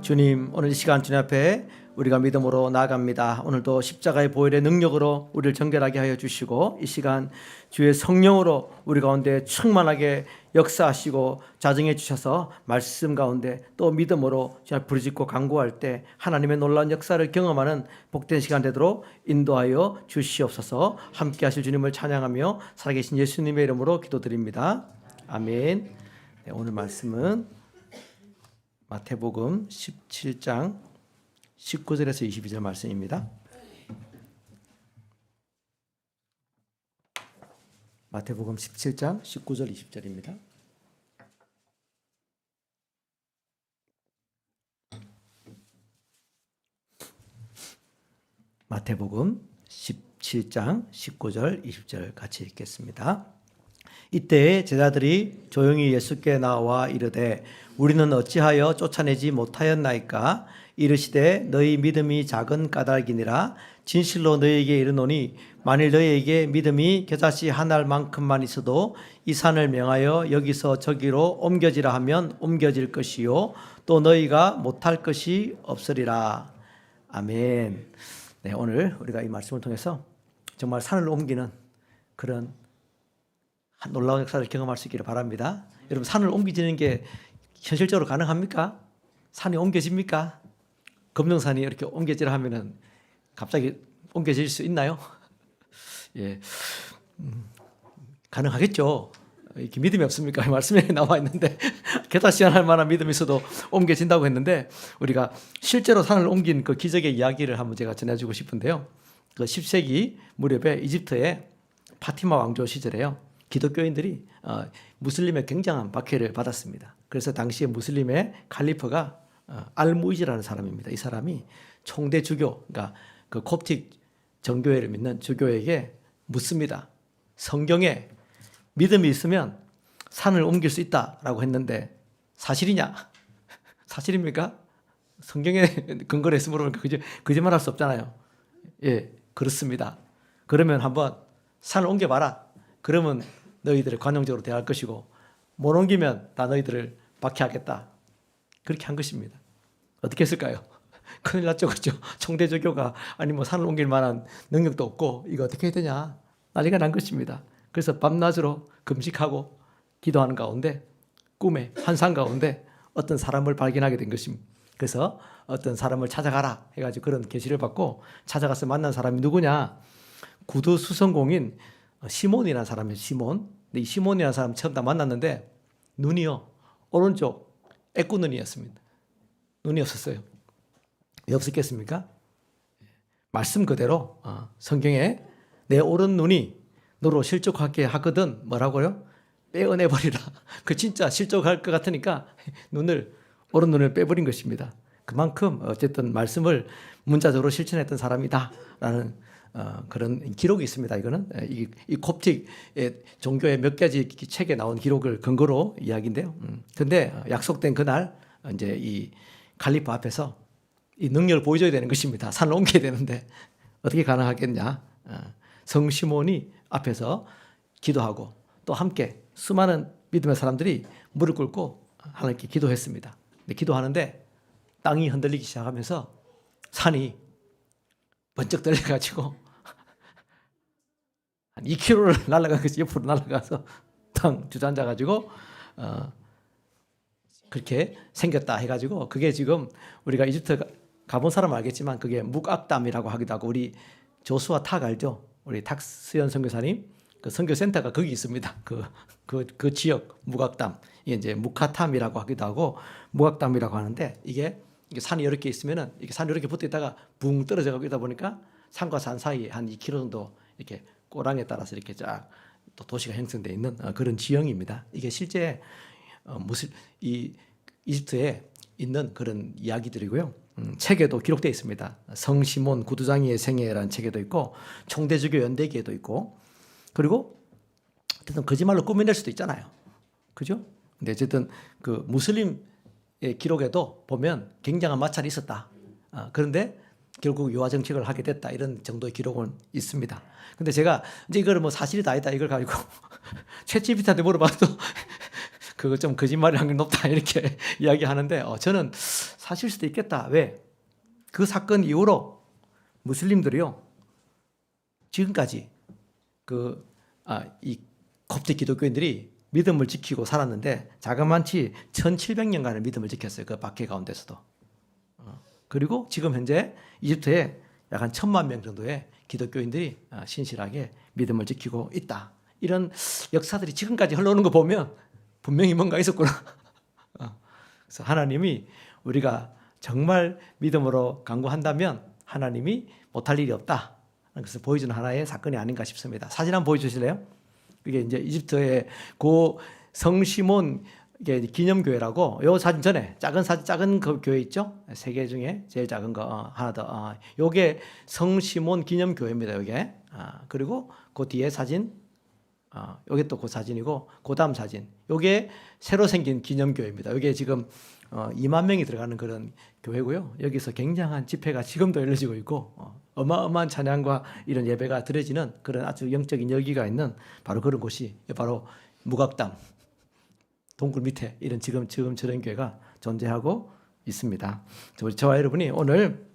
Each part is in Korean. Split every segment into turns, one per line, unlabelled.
주님, 오늘 이 시간 주님 앞에 우리가 믿음으로 나아갑니다. 오늘도 십자가의 보혈의 능력으로 우리를 정결하게 하여 주시고, 이 시간 주의 성령으로 우리 가운데 충만하게 역사하시고 자정해 주셔서 말씀 가운데 또 믿음으로 주님 부르짖고 간구할 때 하나님의 놀라운 역사를 경험하는 복된 시간 되도록 인도하여 주시옵소서. 함께 하실 주님을 찬양하며 살아계신 예수님의 이름으로 기도드립니다. 아멘. 네, 오늘 말씀은 마태복음 17장 19절에서 22절 말씀입니다. 마태복음 17장 19절 20절입니다. 마태복음 17장 19절 20절 같이 읽겠습니다. 이때 제자들이 조용히 예수께 나와 이르되 우리는 어찌하여 쫓아내지 못하였나이까? 이르시되 너희 믿음이 작은 까닭이니라. 진실로 너희에게 이르노니 만일 너희에게 믿음이 겨자씨 한 알만큼만 있어도 이 산을 명하여 여기서 저기로 옮겨지라 하면 옮겨질 것이요 또 너희가 못할 것이 없으리라. 아멘. 네, 오늘 우리가 이 말씀을 통해서 정말 산을 옮기는 그런 놀라운 역사를 경험할 수 있기를 바랍니다. 여러분, 산을 옮기지는 게 현실적으로 가능합니까? 산이 옮겨집니까? 금능산이 이렇게 옮겨지라 하면은 갑자기 옮겨질 수 있나요? 예, 가능하겠죠. 이렇게 믿음이 없습니까? 말씀에 나와 있는데 겨자씨 할 만한 믿음이 있어도 옮겨진다고 했는데, 우리가 실제로 산을 옮긴 그 기적의 이야기를 한번 제가 전해주고 싶은데요. 그 10세기 무렵에 이집트의 파티마 왕조 시절에요, 기독교인들이 무슬림의 굉장한 박해를 받았습니다. 그래서 당시에 무슬림의 칼리프가 알무이즈라는 사람입니다. 이 사람이 총대 주교, 그러니까 그 콥틱 정교회를 믿는 주교에게 묻습니다. 성경에 믿음이 있으면 산을 옮길 수 있다라고 했는데 사실이냐? 사실입니까? 성경에 근거를 해서 물어보니까 거짓말할 수 없잖아요. 예, 그렇습니다. 그러면 한번 산을 옮겨봐라. 그러면 너희들을 관용적으로 대할 것이고 못 옮기면 다 너희들을 박해하겠다. 그렇게 한 것입니다. 어떻게 했을까요? 큰일 났죠, 그렇죠? 총대조교가 아니 뭐 산을 옮길 만한 능력도 없고 이거 어떻게 해야 되냐, 난리가 난 것입니다. 그래서 밤낮으로 금식하고 기도하는 가운데 꿈에 환상 가운데 어떤 사람을 발견하게 된 것입니다. 그래서 어떤 사람을 찾아가라 해가지고 그런 계시를 받고 찾아가서 만난 사람이 누구냐? 구두 수성공인 시몬이라는 사람이에요. 시몬. 근데 이 시몬이라는 사람 처음 다 만났는데 눈이요, 오른쪽 애꾸 눈이었습니다. 눈이 없었어요. 왜 없었겠습니까? 말씀 그대로 성경에 내 오른 눈이 너로 실족하게 하거든 뭐라고요? 빼어내버리라. 그 진짜 실족할 것 같으니까 오른 눈을 빼버린 것입니다. 그만큼 어쨌든 말씀을 문자적으로 실천했던 사람이다라는 그런 기록이 있습니다. 이거는 이 콥틱 종교의 몇 가지 책에 나온 기록을 근거로 이야기인데요. 근데 약속된 그날 이제 이 칼리파 앞에서 이 능력을 보여줘야 되는 것입니다. 산을 옮겨야 되는데 어떻게 가능하겠냐? 성 시몬이 앞에서 기도하고 또 함께 수많은 믿음의 사람들이 무릎 꿇고 하나님께 기도했습니다. 근데 기도하는데 땅이 흔들리기 시작하면서 산이 번쩍 떨려가지고 한 2km를 날아가서 옆으로 날아가서 탕 주저앉아가지고 그렇게 생겼다 해가지고, 그게 지금 우리가 이집트 가본 사람 알겠지만 그게 묵악담이라고 하기도 하고, 우리 조수아 탁 알죠? 우리 탁수연 선교사님 그 선교센터가 거기 있습니다. 그 지역 묵악담, 이게 이제 무카탐이라고 하기도 하고 묵악담이라고 하는데, 이게 산이 이렇게 있으면은 이게 산이 이렇게 붙어 있다가 붕 떨어져 가고 있다 보니까 산과 산 사이에 한 2km 정도 이렇게 꼬랑에 따라서 이렇게 쫙 또 도시가 형성되어 있는 그런 지형입니다. 이게 실제 이 이집트에 있는 그런 이야기들이고요. 책에도 기록되어 있습니다. 성시몬 구두장이의 생애라는 책에도 있고 총대주교 연대기에도 있고, 그리고 어쨌든 거짓말로 꾸며낼 수도 있잖아요, 그죠? 근데 어쨌든 그 무슬림의 기록에도 보면 굉장한 마찰이 있었다. 그런데 결국 유화 정책을 하게 됐다, 이런 정도의 기록은 있습니다. 근데 제가 이제 이걸 뭐 사실이다 아니다 이걸 가지고 챗GPT한테 물어봐도 그거 좀 거짓말이 확률 높다 이렇게 이야기하는데 저는 사실 수도 있겠다. 왜? 그 사건 이후로 무슬림들이요 지금까지 이 콥틱 기독교인들이 믿음을 지키고 살았는데 자그마치 1700년간의 믿음을 지켰어요. 그 박해 가운데서도. 그리고 지금 현재 이집트에 약 한 1000만 명 정도의 기독교인들이 신실하게 믿음을 지키고 있다. 이런 역사들이 지금까지 흘러오는 거 보면 분명히 뭔가 있었구나. 그래서 하나님이 우리가 정말 믿음으로 간구한다면 하나님이 못할 일이 없다. 그래서 보여주는 하나의 사건이 아닌가 싶습니다. 사진 한번 보여주실래요? 이게 이제 이집트의 고 성시몬 기념교회라고 요 사진 전에 작은 그 교회 있죠? 세 개 중에 제일 작은 거 하나 더. 요게 성시몬 기념교회입니다. 요게. 그리고 그 뒤에 사진 요게 또 그 사진이고 그 다음 사진. 요게 새로 생긴 기념교회입니다. 요게 지금 2만 명이 들어가는 그런 교회고요. 여기서 굉장한 집회가 지금도 열려지고 있고 어마어마한 찬양과 이런 예배가 드려지는 그런 아주 영적인 열기가 있는 바로 그런 곳이 바로 무각담 동굴 밑에 이런 지금 저런 교회가 존재하고 있습니다. 저와 여러분이 오늘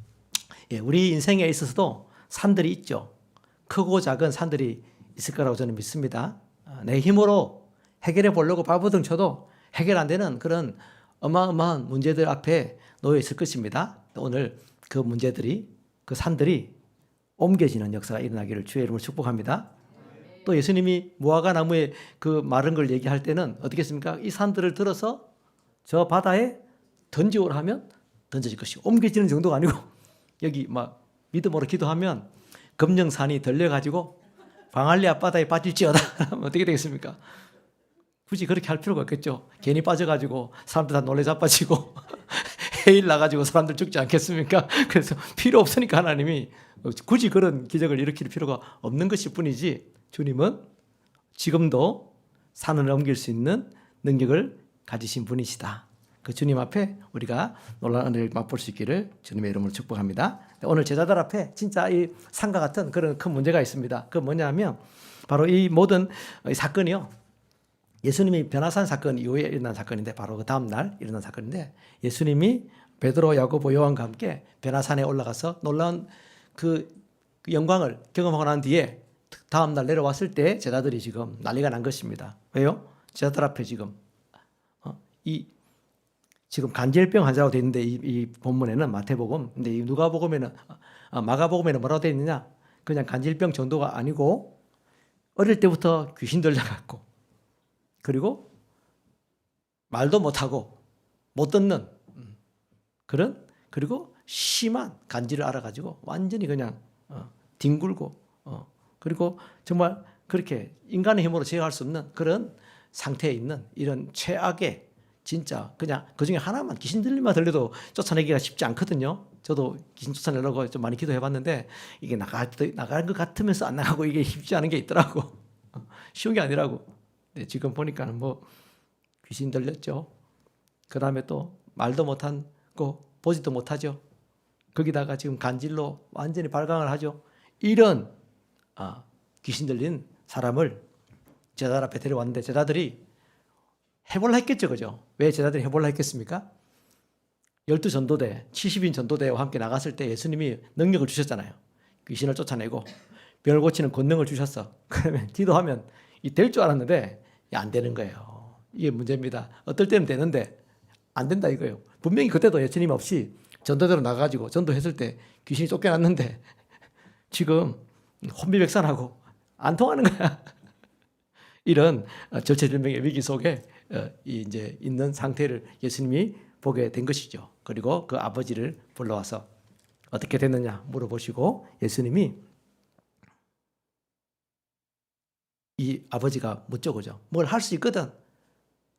우리 인생에 있어서도 산들이 있죠. 크고 작은 산들이 있을 거라고 저는 믿습니다. 내 힘으로 해결해 보려고 발버둥 쳐도 해결 안 되는 그런 어마어마한 문제들 앞에 놓여 있을 것입니다. 오늘 그 문제들이 그 산들이 옮겨지는 역사가 일어나기를 주의 이름으로 축복합니다. 또 예수님이 무화과 나무의 그 마른 걸 얘기할 때는 어떻게 했습니까? 이 산들을 들어서 저 바다에 던지오라 하면 던져질 것이고 옮겨지는 정도가 아니고 여기 막 믿음으로 기도하면 금령산이 들려가지고 광안리 앞바다에 빠질지어다 하면 어떻게 되겠습니까? 굳이 그렇게 할 필요가 없겠죠. 괜히 빠져가지고 사람들 다 놀래 자빠지고 해일 나가지고 사람들 죽지 않겠습니까? 그래서 필요 없으니까 하나님이 굳이 그런 기적을 일으킬 필요가 없는 것일 뿐이지 주님은 지금도 산을 옮길 수 있는 능력을 가지신 분이시다. 그 주님 앞에 우리가 놀라운 은혜를 맛볼 수 있기를 주님의 이름으로 축복합니다. 오늘 제자들 앞에 진짜 이 산과 같은 그런 큰 문제가 있습니다. 그 뭐냐면 바로 이 모든 사건이요. 예수님이 변화산 사건 이후에 일어난 사건인데 바로 그 다음 날 일어난 사건인데 예수님이 베드로, 야고보, 요한과 함께 변화산에 올라가서 놀라운 그 영광을 경험하고 난 뒤에 다음 날 내려왔을 때 제자들이 지금 난리가 난 것입니다. 왜요? 제자들 앞에 지금 지금 간질병 환자라고 되어 있는데 이 본문에는 마태복음, 근데 이 누가복음에는 마가복음에는 뭐라고 되어 있느냐? 그냥 간질병 정도가 아니고 어릴 때부터 귀신 들려갖고 그리고 말도 못하고 못 듣는 그런 그리고 심한 간질을 알아가지고 완전히 그냥 뒹굴고 그리고 정말 그렇게 인간의 힘으로 제어할 수 없는 그런 상태에 있는 이런 최악의 진짜 그냥 그중에 하나만 귀신 들리만 들려도 쫓아내기가 쉽지 않거든요. 저도 귀신 쫓아내려고 좀 많이 기도해봤는데 이게 나가는 것 같으면서 안 나가고 이게 쉽지 않은 게 있더라고. 쉬운 게 아니라고. 네, 지금 보니까는 뭐 귀신 들렸죠. 그 다음에 또 말도 못하고 보지도 못하죠. 거기다가 지금 간질로 완전히 발광을 하죠. 이런 귀신 들린 사람을 제자들 앞에 데려왔는데 제자들이 해볼라 했겠죠. 그죠? 왜 제자들이 해볼라 했겠습니까? 12전도대, 70인 전도대와 함께 나갔을 때 예수님이 능력을 주셨잖아요. 귀신을 쫓아내고 병을 고치는 권능을 주셨어. 그러면 기도하면 될 줄 알았는데 안 되는 거예요. 이게 문제입니다. 어떨 때는 되는데 안 된다 이거예요. 분명히 그때도 예수님 없이 전도대로 나가가지고 전도했을 때 귀신이 쫓겨났는데 지금 혼비백산하고 안 통하는 거야. 이런 절체절명의 위기 속에 이제 있는 상태를 예수님이 보게 된 것이죠. 그리고 그 아버지를 불러와서 어떻게 됐느냐 물어보시고 예수님이 이 아버지가 묻죠, 그죠? 뭘 할 수 있거든.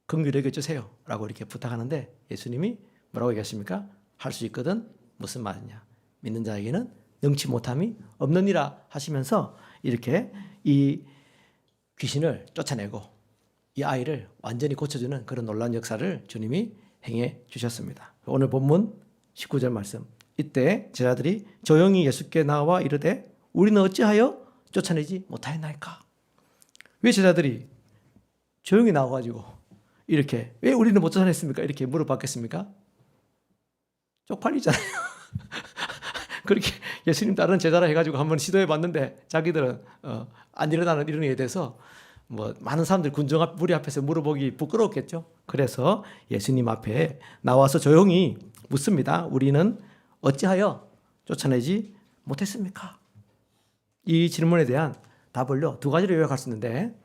긍휼히 여겨주세요. 라고 이렇게 부탁하는데 예수님이 뭐라고 얘기하십니까? 할 수 있거든. 무슨 말이냐? 믿는 자에게는 능치 못함이 없느니라 하시면서 이렇게 이 귀신을 쫓아내고 이 아이를 완전히 고쳐주는 그런 놀라운 역사를 주님이 행해 주셨습니다. 오늘 본문 19절 말씀. 이때 제자들이 조용히 예수께 나와 이르되 우리는 어찌하여 쫓아내지 못하였나이까? 왜 제자들이 조용히 나와가지고 이렇게 왜 우리는 못 쫓아냈습니까? 이렇게 물어봤겠습니까? 쪽팔리잖아요. 그렇게 예수님 다른 제자라 해가지고 한번 시도해 봤는데 자기들은 안 일어나는 이런 일에 대해서 뭐 많은 사람들 군중 앞 무리 앞에서 물어보기 부끄러웠겠죠. 그래서 예수님 앞에 나와서 조용히 묻습니다. 우리는 어찌하여 쫓아내지 못했습니까? 이 질문에 대한 답을요 두 가지로 요약할 수 있는데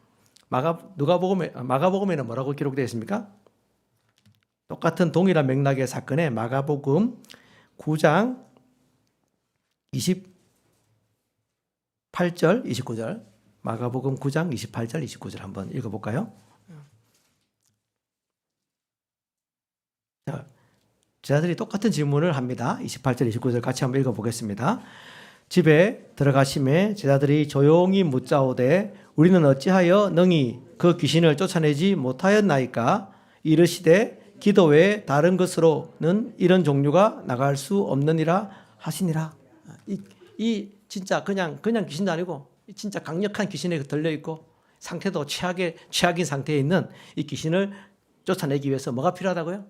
마가복음에는 뭐라고 기록되어 있습니까? 똑같은 동일한 맥락의 사건에 마가복음 9장 28절, 29절, 마가복음 9장 28절, 29절 한번 읽어볼까요? 자, 제자들이 똑같은 질문을 합니다. 28절, 29절 같이 한번 읽어보겠습니다. 집에 들어가심에 제자들이 조용히 묻자오되 우리는 어찌하여 능히 그 귀신을 쫓아내지 못하였나이까? 이르시되 기도 외에 다른 것으로는 이런 종류가 나갈 수 없느니라 하시니라. 이 진짜 그냥 귀신도 아니고 진짜 강력한 귀신에 들려 있고 상태도 최악인 상태에 있는 이 귀신을 쫓아내기 위해서 뭐가 필요하다고요?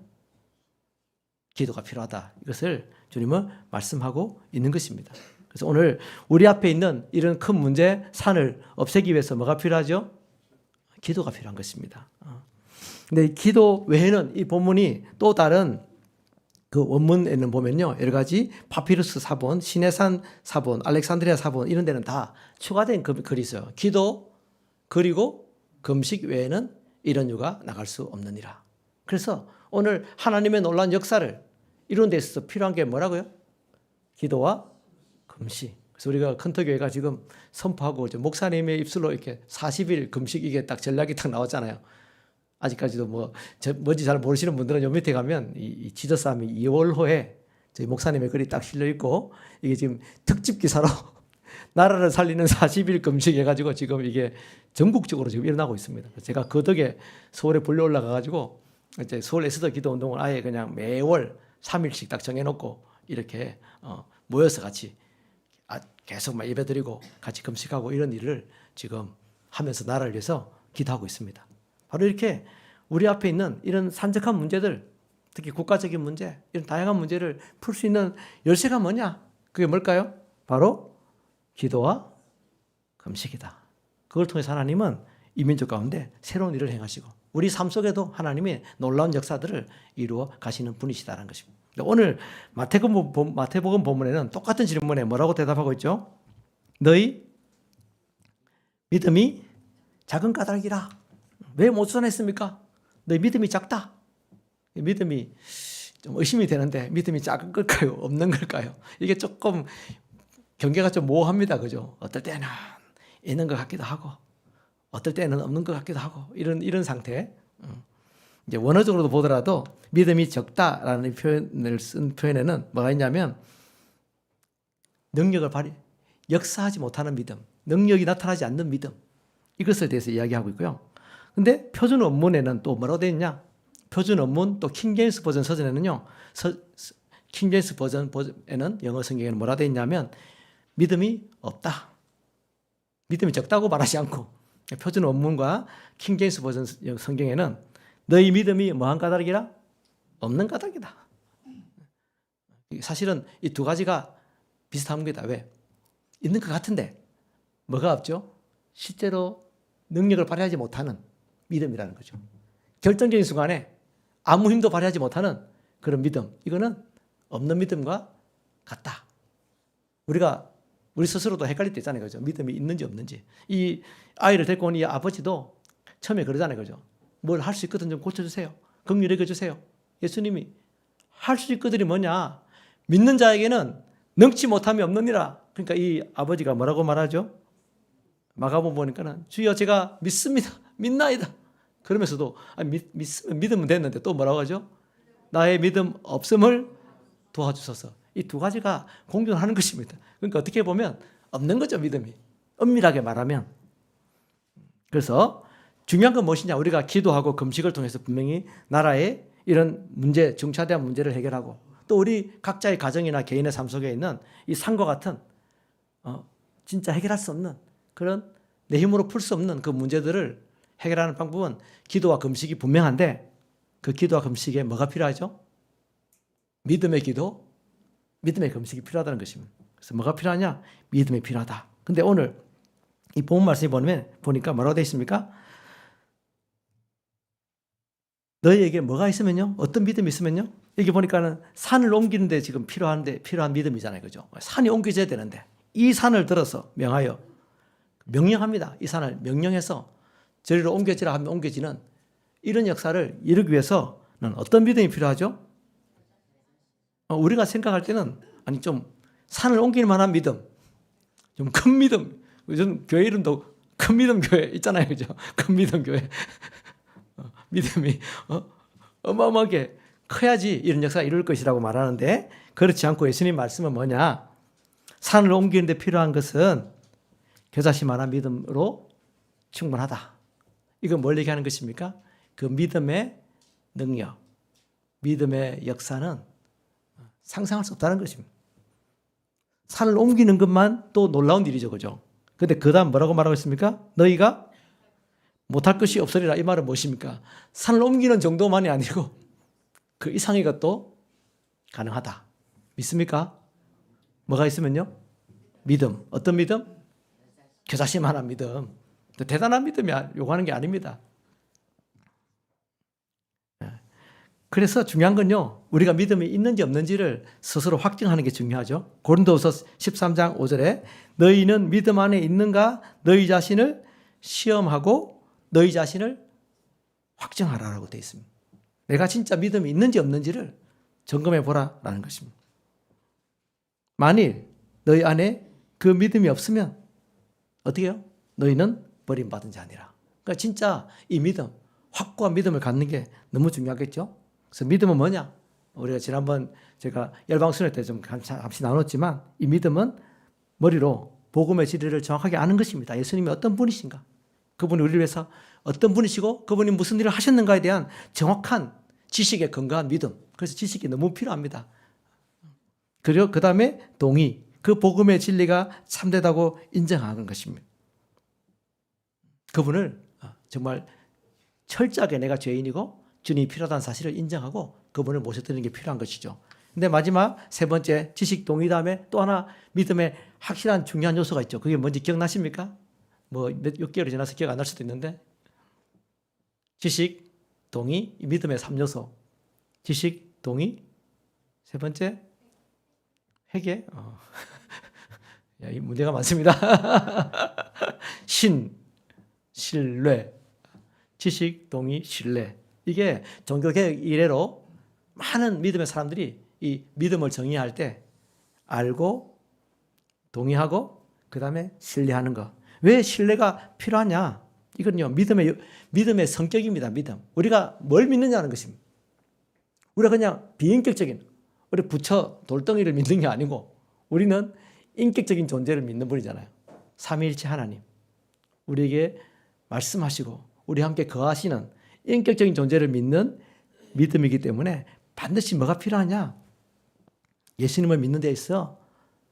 기도가 필요하다. 이것을 주님은 말씀하고 있는 것입니다. 그래서 오늘 우리 앞에 있는 이런 큰 문제 산을 없애기 위해서 뭐가 필요하죠? 기도가 필요한 것입니다. 근데 기도 외에는 이 본문이 또 다른 그 원문에는 보면요 여러 가지 파피루스 사본, 시내산 사본, 알렉산드리아 사본 이런 데는 다 추가된 글이 있어요. 기도 그리고 금식 외에는 이런 유가 나갈 수 없느니라. 그래서 오늘 하나님의 놀라운 역사를 이루는 데 있어서 필요한 게 뭐라고요? 기도와 금식. 그래서 우리가 컨터교회가 지금 선포하고 목사님의 입술로 이렇게 40일 금식 이게 딱 전략이 딱 나왔잖아요. 아직까지도 뭔지 잘 모르시는 분들은 요 밑에 가면 이 지저스함이 2월호에 저희 목사님의 글이 딱 실려 있고 이게 지금 특집 기사로 나라를 살리는 40일 금식 해가지고 지금 이게 전국적으로 지금 일어나고 있습니다. 제가 그 덕에 서울에 불려 올라가가지고 이제 서울 에스더 기도 운동을 아예 그냥 매월 3일씩 딱 정해놓고 이렇게 모여서 같이 계속 막 예배드리고 같이 금식하고 이런 일을 지금 하면서 나라를 위해서 기도하고 있습니다. 바로 이렇게 우리 앞에 있는 이런 산적한 문제들, 특히 국가적인 문제, 이런 다양한 문제를 풀 수 있는 열쇠가 뭐냐? 그게 뭘까요? 바로 기도와 금식이다. 그걸 통해서 하나님은 이 민족 가운데 새로운 일을 행하시고 우리 삶 속에도 하나님의 놀라운 역사들을 이루어 가시는 분이시다는 것입니다. 오늘 마태복음 본문에는 똑같은 질문에 뭐라고 대답하고 있죠? 너희 믿음이 작은 까닭이라. 왜 못 쫓아냈습니까? 너희 믿음이 작다. 믿음이 좀 의심이 되는데 믿음이 작은 걸까요? 없는 걸까요? 이게 조금 경계가 좀 모호합니다. 그죠? 어떨 때는 있는 것 같기도 하고 어떨 때는 없는 것 같기도 하고 이런 상태. 이제 원어적으로도 보더라도 믿음이 적다라는 표현을 쓴 표현에는 뭐가 있냐면 역사하지 못하는 믿음, 능력이 나타나지 않는 믿음 이것에 대해서 이야기하고 있고요. 근데 표준 원문에는 또 뭐라고 되어 있냐? 표준 원문 또 킹제임스 버전 서전에는요. 킹제임스 버전에는 영어 성경에는 뭐라 되어 있냐면 믿음이 없다. 믿음이 적다고 말하지 않고 표준 원문과 킹제임스 버전 성경에는 너희 믿음이 뭐한 까닭이라? 없는 까닭이다. 사실은 이 두 가지가 비슷한 겁니다. 왜? 있는 것 같은데 뭐가 없죠? 실제로 능력을 발휘하지 못하는 믿음이라는 거죠. 결정적인 순간에 아무 힘도 발휘하지 못하는 그런 믿음. 이거는 없는 믿음과 같다. 우리 스스로도 헷갈릴 때 있잖아요. 그죠? 믿음이 있는지 없는지. 이 아이를 데리고 온 이 아버지도 처음에 그러잖아요. 그죠? 뭘 할 수 있거든 좀 고쳐주세요. 긍휼히 여겨주세요. 예수님이 할 수 있거든이 뭐냐? 믿는 자에게는 능치 못함이 없느니라. 그러니까 이 아버지가 뭐라고 말하죠? 마가복음 보니까는 주여 제가 믿습니다. 믿나이다. 그러면서도 믿으면 됐는데 또 뭐라고 하죠? 나의 믿음 없음을 도와주소서. 이 두 가지가 공존하는 것입니다. 그러니까 어떻게 보면 없는 거죠, 믿음이. 엄밀하게 말하면. 그래서 중요한 건 무엇이냐? 우리가 기도하고 금식을 통해서 분명히 나라의 이런 문제, 중차대한 문제를 해결하고 또 우리 각자의 가정이나 개인의 삶 속에 있는 이 산과 같은 진짜 해결할 수 없는 그런 내 힘으로 풀 수 없는 그 문제들을 해결하는 방법은 기도와 금식이 분명한데 그 기도와 금식에 뭐가 필요하죠? 믿음의 기도, 믿음의 금식이 필요하다는 것입니다. 그래서 뭐가 필요하냐? 믿음이 필요하다. 근데 오늘 이 본문 말씀이 보니까 뭐라고 되어 있습니까? 너희에게 뭐가 있으면요? 어떤 믿음이 있으면요? 여기 보니까는 산을 옮기는데 지금 필요한 믿음이잖아요. 그죠? 산이 옮겨져야 되는데 이 산을 들어서 명하여 명령합니다. 이 산을 명령해서 저리로 옮겨지라 하면 옮겨지는 이런 역사를 이루기 위해서는 어떤 믿음이 필요하죠? 우리가 생각할 때는 아니 좀 산을 옮길 만한 믿음, 좀 큰 믿음. 요즘 교회 이름도 큰 믿음 교회 있잖아요. 그죠? 큰 믿음 교회. 믿음이 어마어마하게 커야지 이런 역사가 이룰 것이라고 말하는데 그렇지 않고 예수님 말씀은 뭐냐? 산을 옮기는데 필요한 것은 겨자씨만한 믿음으로 충분하다. 이건 뭘 얘기하는 것입니까? 그 믿음의 능력, 믿음의 역사는 상상할 수 없다는 것입니다. 산을 옮기는 것만 또 놀라운 일이죠. 그죠? 근데 그 다음 뭐라고 말하고 있습니까? 너희가 못할 것이 없으리라. 이 말은 무엇입니까? 산을 옮기는 정도만이 아니고 그 이상의 것도 가능하다. 믿습니까? 뭐가 있으면요? 믿음. 어떤 믿음? 겨자씨만한 믿음. 대단한 믿음이 요구하는 게 아닙니다. 그래서 중요한 건요, 우리가 믿음이 있는지 없는지를 스스로 확증하는 게 중요하죠. 고린도후서 13장 5절에 너희는 믿음 안에 있는가 너희 자신을 시험하고 너희 자신을 확증하라라고 되어 있습니다. 내가 진짜 믿음이 있는지 없는지를 점검해 보라라는 것입니다. 만일 너희 안에 그 믿음이 없으면 어떻게 해요? 너희는 버림받은 자니라. 그러니까 진짜 이 믿음, 확고한 믿음을 갖는 게 너무 중요하겠죠. 그래서 믿음은 뭐냐? 우리가 지난번 제가 열방순회 때 좀 잠시 나눴지만 이 믿음은 머리로 복음의 진리를 정확하게 아는 것입니다. 예수님이 어떤 분이신가? 그분이 우리를 위해서 어떤 분이시고 그분이 무슨 일을 하셨는가에 대한 정확한 지식에 근거한 믿음. 그래서 지식이 너무 필요합니다. 그리고 그 다음에 동의. 그 복음의 진리가 참되다고 인정하는 것입니다. 그분을 정말 철저하게 내가 죄인이고 주님이 필요하다는 사실을 인정하고 그분을 모셔드리는 게 필요한 것이죠. 근데 마지막 세 번째 지식 동의 다음에 또 하나 믿음의 확실한 중요한 요소가 있죠. 그게 뭔지 기억나십니까? 뭐 몇 개월이 지나서 기억 안 날 수도 있는데 지식, 동의, 믿음의 3요소. 지식, 동의, 세 번째 회개. 야, 이 문제가 많습니다. 신뢰, 지식, 동의, 신뢰. 이게 종교개혁 이래로 많은 믿음의 사람들이 이 믿음을 정의할 때 알고 동의하고 그 다음에 신뢰하는 것. 왜 신뢰가 필요하냐? 이건요 믿음의 성격입니다. 믿음. 우리가 뭘 믿느냐는 것입니다. 우리가 그냥 비인격적인 우리 부처 돌덩이를 믿는 게 아니고 우리는 인격적인 존재를 믿는 분이잖아요. 삼위일체 하나님. 우리에게 말씀하시고 우리 함께 거하시는 인격적인 존재를 믿는 믿음이기 때문에 반드시 뭐가 필요하냐? 예수님을 믿는 데 있어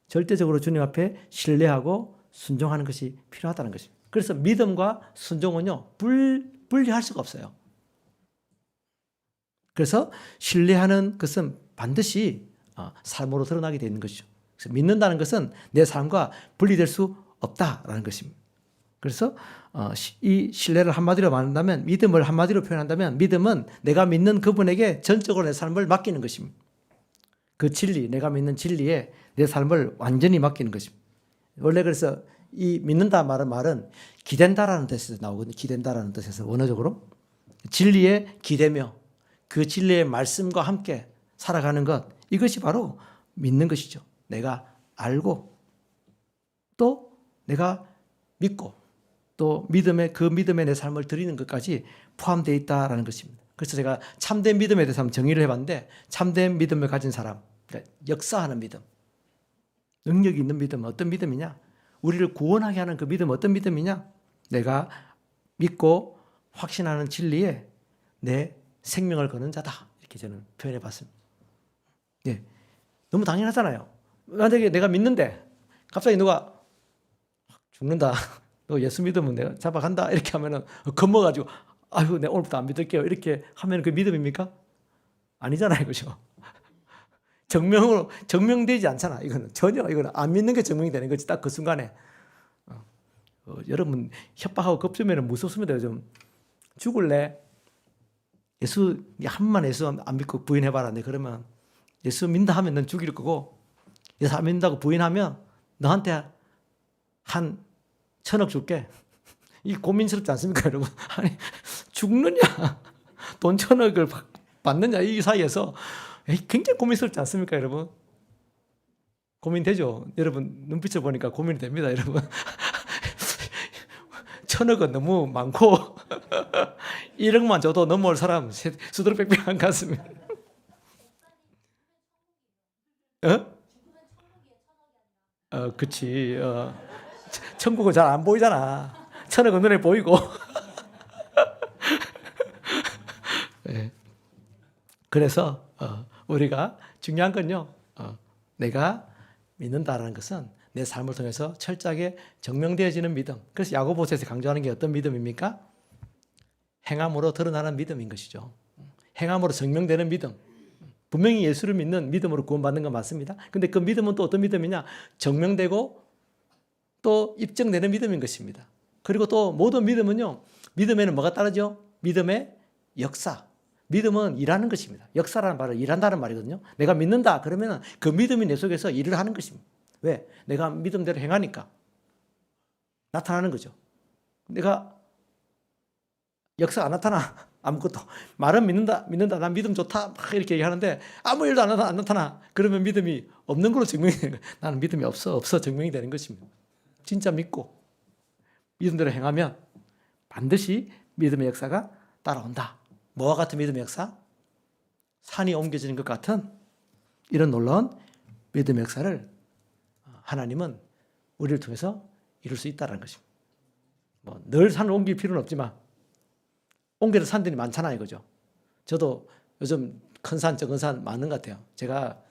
절대적으로 주님 앞에 신뢰하고 순종하는 것이 필요하다는 것입니다. 그래서 믿음과 순종은요 분리할 수가 없어요. 그래서 신뢰하는 것은 반드시 삶으로 드러나게 되는 것이죠. 그래서 믿는다는 것은 내 삶과 분리될 수 없다라는 것입니다. 그래서 이 신뢰를 한마디로 말한다면 믿음을 한마디로 표현한다면 믿음은 내가 믿는 그분에게 전적으로 내 삶을 맡기는 것입니다. 그 진리, 내가 믿는 진리에 내 삶을 완전히 맡기는 것입니다. 원래 그래서 이 믿는다 말은 기댄다라는 뜻에서 나오거든요. 기댄다라는 뜻에서 원어적으로 진리에 기대며 그 진리의 말씀과 함께 살아가는 것, 이것이 바로 믿는 것이죠. 내가 알고 또 내가 믿고 또 그 믿음에 내 삶을 드리는 것까지 포함되어 있다는 것입니다. 그래서 제가 참된 믿음에 대해서 한번 정의를 해봤는데 참된 믿음을 가진 사람, 그러니까 역사하는 믿음, 능력이 있는 믿음은 어떤 믿음이냐? 우리를 구원하게 하는 그 믿음은 어떤 믿음이냐? 내가 믿고 확신하는 진리에 내 생명을 거는 자다. 이렇게 저는 표현해 봤습니다. 예. 너무 당연하잖아요. 만약에 내가 믿는데 갑자기 누가 죽는다. 너 예수 믿으면 내가 잡아간다 이렇게 하면은 겁먹어가지고 아유 내가 오늘부터 안 믿을게요 이렇게 하면 그 믿음입니까? 아니잖아요, 그죠? 증명되지 않잖아. 이거는 전혀 이거는 안 믿는 게 증명이 되는 거지. 딱 그 순간에 여러분 협박하고 겁주면 무섭습니다. 요즘 죽을래? 예수 한 번만 예수 안 믿고 부인해봐라. 네, 그러면 예수 믿는다 하면 넌 죽일 거고 예수 안 믿는다고 부인하면 너한테 한 1,000억 줄게. 이 고민스럽지 않습니까, 여러분? 아니 죽느냐 돈 1,000억을 받느냐 이 사이에서 굉장히 고민스럽지 않습니까, 여러분? 고민되죠? 여러분 눈빛을 보니까 고민이 됩니다, 여러분. 1,000억은 너무 많고 1억만 줘도 넘어올 사람 수두룩백백한 가슴이. 그치. 천국은 잘 안 보이잖아. 1,000억은 눈에 보이고. 네. 그래서 우리가 중요한 건요. 내가 믿는다라는 것은 내 삶을 통해서 철저하게 증명되어지는 믿음. 그래서 야고보서에서 강조하는 게 어떤 믿음입니까? 행함으로 드러나는 믿음인 것이죠. 행함으로 증명되는 믿음. 분명히 예수를 믿는 믿음으로 구원받는 건 맞습니다. 근데 그 믿음은 또 어떤 믿음이냐? 증명되고 또 입증되는 믿음인 것입니다. 그리고 또 모든 믿음은요. 믿음에는 뭐가 따르죠? 믿음의 역사. 믿음은 일하는 것입니다. 역사라는 말은 일한다는 말이거든요. 내가 믿는다 그러면 그 믿음이 내 속에서 일을 하는 것입니다. 왜? 내가 믿음대로 행하니까 나타나는 거죠. 내가 역사 안 나타나. 아무것도. 말은 믿는다. 난 믿음 좋다. 막 이렇게 얘기하는데 아무 일도 안 나타나. 그러면 믿음이 없는 걸로 증명이 되는 거예요. 나는 믿음이 없어 증명이 되는 것입니다. 진짜 믿고 믿음대로 행하면 반드시 믿음의 역사가 따라온다. 뭐와 같은 믿음의 역사? 산이 옮겨지는 것 같은 이런 놀라운 믿음의 역사를 하나님은 우리를 통해서 이룰 수 있다는 것입니다. 늘 산을 옮길 필요는 없지만 옮겨도 산들이 많잖아요, 그죠? 저도 요즘 큰 산, 적은 산 많은 것 같아요. 제가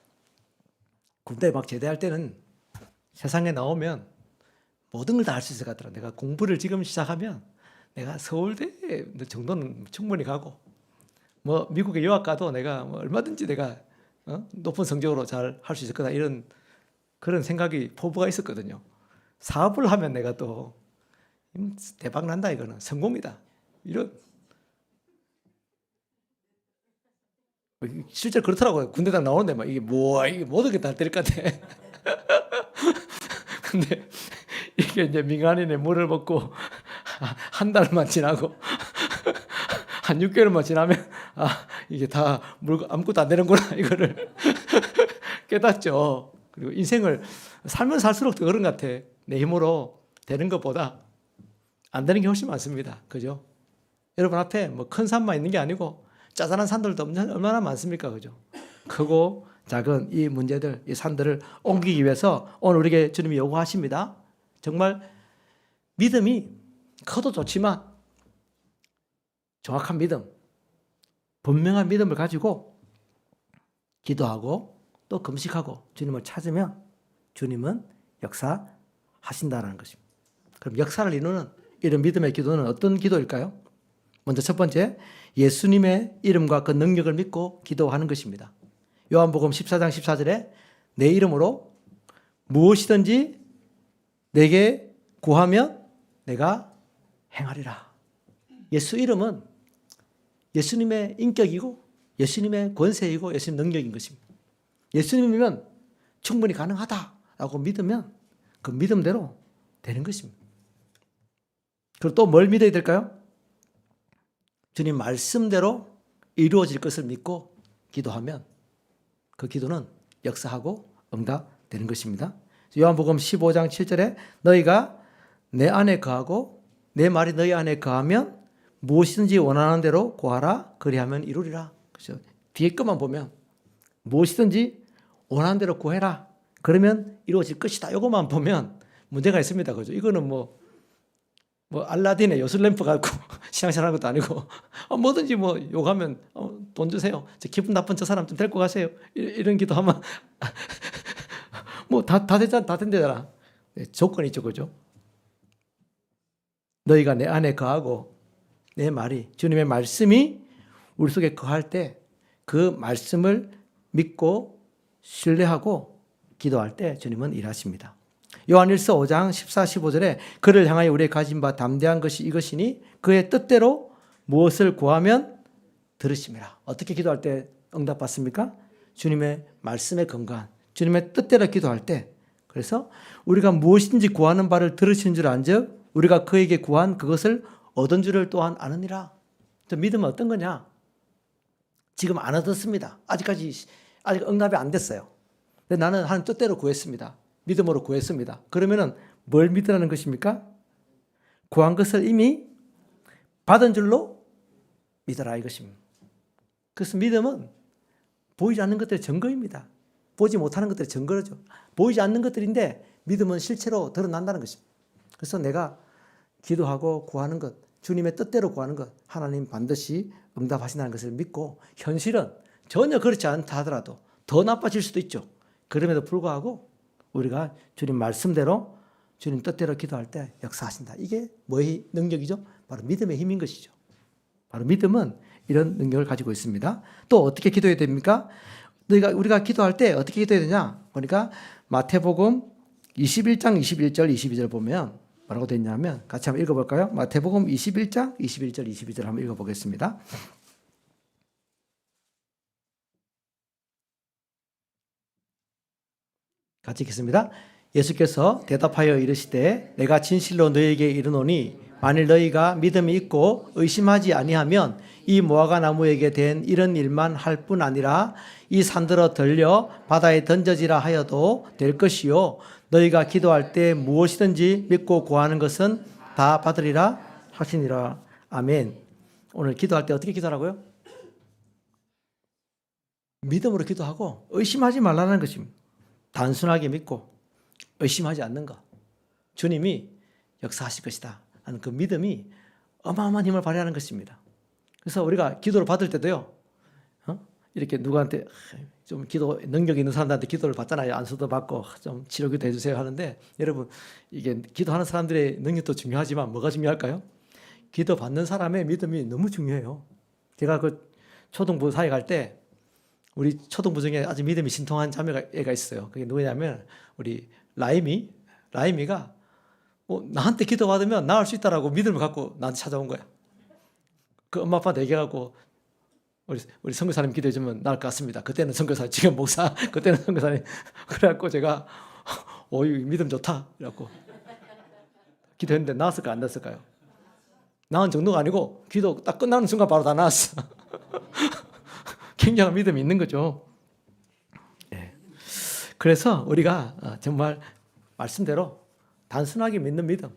군대 막 제대할 때는 세상에 나오면 모든 걸 다 할 수 있을 것 같더라. 내가 공부를 지금 시작하면 내가 서울대 정도는 충분히 가고 미국에 유학 가도 내가 얼마든지 내가 높은 성적으로 잘 할 수 있을 거다 이런 그런 생각이 포부가 있었거든요. 사업을 하면 내가 또 대박 난다 이거는 성공이다 이런 실제로 그렇더라고요. 군대당 나오는데 막 이게 이게 모든 게 다 될 것 같아. 근데 이게 이제 민간인의 물을 먹고 한 달만 지나고 한 6개월만 지나면 이게 다 아무것도 안 되는구나 이거를 깨닫죠. 그리고 인생을 살면 살수록 더 그런 것 같아. 내 힘으로 되는 것보다 안 되는 게 훨씬 많습니다. 그죠? 여러분 앞에 큰 산만 있는 게 아니고 짜잘한 산들도 얼마나 많습니까? 그죠? 크고 작은 이 문제들, 이 산들을 옮기기 위해서 오늘 우리에게 주님이 요구하십니다. 정말 믿음이 커도 좋지만 정확한 믿음, 분명한 믿음을 가지고 기도하고 또 금식하고 주님을 찾으면 주님은 역사하신다는 것입니다. 그럼 역사를 이루는 이런 믿음의 기도는 어떤 기도일까요? 먼저 첫 번째, 예수님의 이름과 그 능력을 믿고 기도하는 것입니다. 요한복음 14장 14절에 내 이름으로 무엇이든지 내게 구하면 내가 행하리라. 예수 이름은 예수님의 인격이고 예수님의 권세이고 예수님 능력인 것입니다. 예수님이면 충분히 가능하다라고 믿으면 그 믿음대로 되는 것입니다. 그리고 또 뭘 믿어야 될까요? 주님 말씀대로 이루어질 것을 믿고 기도하면 그 기도는 역사하고 응답되는 것입니다. 요한복음 15장 7절에 너희가 내 안에 거하고 내 말이 너희 안에 거하면 무엇이든지 원하는 대로 구하라 그리하면 이루리라. 그렇죠? 뒤에 것만 보면 무엇이든지 원하는 대로 구해라 그러면 이루어질 것이다. 이것만 보면 문제가 있습니다. 그죠? 이거는 알라딘의 요술램프 갖고 신앙생활 하는 것도 아니고 뭐든지 요구하면 돈 주세요. 기분 나쁜 저 사람 좀 데리고 가세요. 이런 기도하면 다 된대잖아. 네, 조건이 있죠, 그죠? 너희가 내 안에 거하고 내 말이, 주님의 말씀이 우리 속에 거할 때 그 말씀을 믿고 신뢰하고 기도할 때 주님은 일하십니다. 요한일서 5장 14, 15절에 그를 향하여 우리의 가진 바 담대한 것이 이것이니 그의 뜻대로 무엇을 구하면 들으심이라. 어떻게 기도할 때 응답받습니까? 주님의 말씀에 근거한 주님의 뜻대로 기도할 때, 그래서 우리가 무엇인지 구하는 바를 들으신 줄 안즉 우리가 그에게 구한 그것을 얻은 줄을 또한 아느니라. 믿음은 어떤 거냐? 지금 안 얻었습니다. 아직 응답이 안 됐어요. 근데 나는 하나님 뜻대로 구했습니다. 믿음으로 구했습니다. 그러면은 뭘 믿으라는 것입니까? 구한 것을 이미 받은 줄로 믿어라 이것입니다. 그래서 믿음은 보이지 않는 것들의 증거입니다. 보지 못하는 것들의 증거죠. 보이지 않는 것들인데 믿음은 실체로 드러난다는 것입니다. 그래서 내가 기도하고 구하는 것, 주님의 뜻대로 구하는 것, 하나님 반드시 응답하신다는 것을 믿고, 현실은 전혀 그렇지 않다 하더라도 더 나빠질 수도 있죠. 그럼에도 불구하고 우리가 주님 말씀대로 주님 뜻대로 기도할 때 역사하신다. 이게 뭐의 능력이죠? 바로 믿음의 힘인 것이죠. 바로 믿음은 이런 능력을 가지고 있습니다. 또 어떻게 기도해야 됩니까? 우리가 기도할 때 어떻게 기도해야 되냐? 그러니까 마태복음 21장 21절 22절 보면 뭐라고 되어 있냐면 같이 한번 읽어볼까요? 마태복음 21장 21절 22절 한번 읽어보겠습니다. 같이 읽겠습니다. 예수께서 대답하여 이르시되 내가 진실로 너희에게 이르노니 만일 너희가 믿음이 있고 의심하지 아니하면 이 무화과 나무에게 된 이런 일만 할 뿐 아니라 이 산들어 들려 바다에 던져지라 하여도 될 것이요 너희가 기도할 때 무엇이든지 믿고 구하는 것은 다 받으리라 하시니라. 아멘. 오늘 기도할 때 어떻게 기도하라고요? 믿음으로 기도하고 의심하지 말라는 것입니다. 단순하게 믿고 의심하지 않는 것. 주님이 역사하실 것이다 하는 그 믿음이 어마어마한 힘을 발휘하는 것입니다. 그래서 우리가 기도를 받을 때도요, 이렇게 누구한테 좀 기도 능력 있는 사람들한테 기도를 받잖아요. 안수도 받고 좀 치료기도 해주세요 하는데, 여러분 이게 기도하는 사람들의 능력도 중요하지만 뭐가 중요할까요? 기도 받는 사람의 믿음이 너무 중요해요. 제가 그 초등부 사회 갈 때 우리 초등부 중에 아주 믿음이 신통한 자매가 있어요. 그게 누구냐면 우리 라임이가 나한테 기도 받으면 나을 수 있다라고 믿음을 갖고 나한테 찾아온 거야. 그 엄마 아빠한테 얘기하고 우리 선교사님 기도해 주면 나을 것 같습니다. 그때는 선교사, 지금 목사, 그때는 선교사님. 그래갖고 제가 믿음 좋다. 그래갖고 기도했는데 나았을까 안 나았을까요? 나은 정도가 아니고 기도 딱 끝나는 순간 바로 다 나았어. 굉장한 믿음이 있는 거죠. 네. 그래서 우리가 정말 말씀대로 단순하게 믿는 믿음,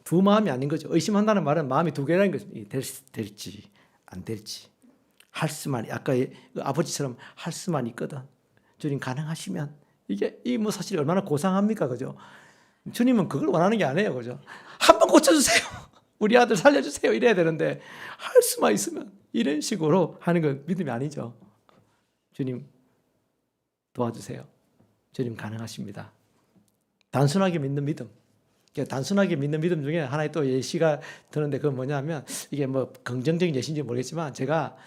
두 마음이 아닌 거죠. 의심한다는 말은 마음이 두 개라는 거죠. 될지 안 될지. 할 수만, 아까 아버지처럼 할 수만 있거든. 주님 가능하시면. 이게 사실 얼마나 고상합니까? 그죠? 주님은 그걸 원하는 게 아니에요. 그죠? 한번 고쳐주세요. 우리 아들 살려주세요. 이래야 되는데, 할 수만 있으면 이런 식으로 하는 건 믿음이 아니죠. 주님 도와주세요. 주님 가능하십니다. 단순하게 믿는 믿음. 단순하게 믿는 믿음 중에 하나의 또 예시가 드는데 그건 뭐냐면, 이게 긍정적인 예시인지 모르겠지만 제가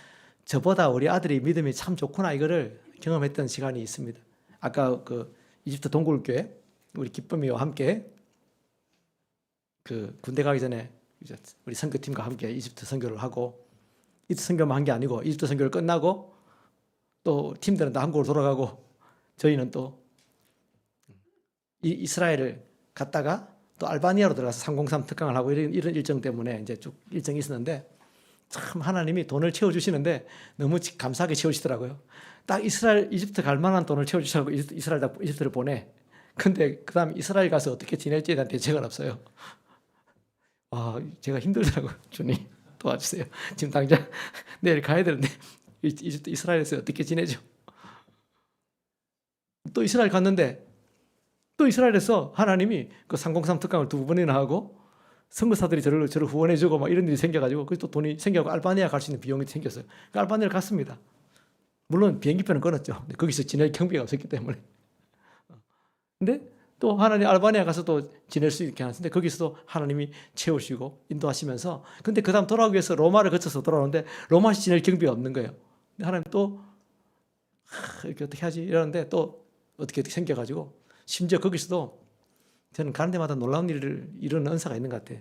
저보다 우리 아들이 믿음이 참 좋구나 이거를 경험했던 시간이 있습니다. 아까 그 이집트 동굴교회 우리 기쁨이와 함께 그 군대 가기 전에 우리 선교팀과 함께 이집트 선교를 하고, 이집트 선교만 한 게 아니고 이집트 선교를 끝나고 또 팀들은 다 한국으로 돌아가고 저희는 또 이스라엘을 갔다가 또 알바니아로 들어가서 303 특강을 하고 이런 일정 때문에 이제 쭉 일정이 있었는데, 참 하나님이 돈을 채워주시는데 너무 감사하게 채우시더라고요. 딱 이집트 갈 만한 돈을 채워주시고 이집트를 보내. 근데 그 다음 이스라엘 가서 어떻게 지낼지에 대한 대책은 없어요. 제가 힘들더라고요. 주님 도와주세요. 지금 당장 내일 가야 되는데 이스라엘에서 어떻게 지내죠? 또 이스라엘 갔는데 또 이스라엘에서 하나님이 그 303 특강을 2번이나 하고 선교사들이 저를 후원해주고 막 이런 일이 생겨가지고 그래서 또 돈이 생겨서 알바니아 갈 수 있는 비용이 생겼어요. 그 알바니아를 갔습니다. 물론 비행기표는 끊었죠. 거기서 지낼 경비가 없었기 때문에. 근데 또 하나님 알바니아 가서 또 지낼 수 있게 하는데 거기서도 하나님이 채우시고 인도하시면서 근데 그 다음 돌아오기 위해서 로마를 거쳐서 돌아오는데 로마시 지낼 경비가 없는 거예요. 근데 하나님 또 이렇게 어떻게 하지 이러는데 또 어떻게 생겨가지고 심지어 거기서도 저는 가는 데마다 놀라운 일을 이루는 은사가 있는 것 같아요.